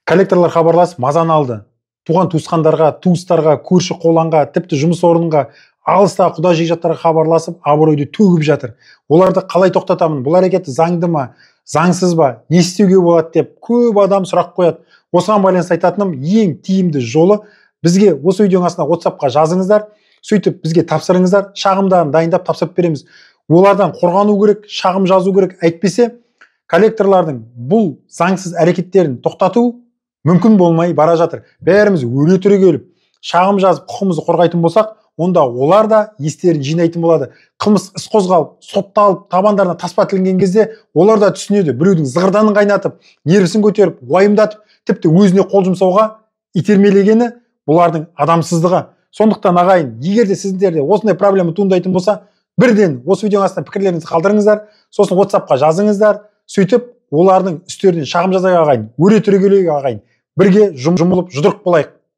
Коллекторлар хабарласып мазаны алды. Туған туысқандарға, туыстарға, көрші қолаңға, тіпті жұмыс орнынға, алыстағы құда жекжаттарға хабарласып, абыройды төгіп жатыр. Оларды қалай тоқтатамын? Бұл әрекет заңды ма, заңсыз ба, не істеуге болады деп көп адам сұрақ қояды. Осыған байланысты айтатыным, ең тиімді жолы бізге осы видеоның астына WhatsApp-қа жазыңыздар, сөйтіп бізге тапсырыңыздар, шағымдарын дайындап тапсырып береміз. Олардан қорғану керек, шағым жазу керек. Әйтпесе, коллекторлардың бұл заңсыз әрекеттерін тоқтату мүмкін болмай бара жатыр. Бәріміз өре түрегеліп, шағым жазып, құқығымызды қорғайтын болсақ, онда олар да естерін жинайтын болады. Қылмыс іс қозғалып, сотталып, табандарына таспа ілінген кезде олар да түсінеді. Біреудің зығырданын қайнатып, нервісін көтеріп, уайымдатып, тіпті өзіне қол жұмсауға итермелегені бұлардың адамсыздығы. Сондықтан ағайын, егер де сіздерде осындай проблема туындайтын болса, бірден осы видеоның астына пікірлеріңізді қалдырыңыздар, сосын WhatsApp-қа жазыңыздар, сөйтіп олардың үстерінен шағым жазайық ағайын, өре түрегелейік ағайын, бірге жұмылып жұдырық болайық.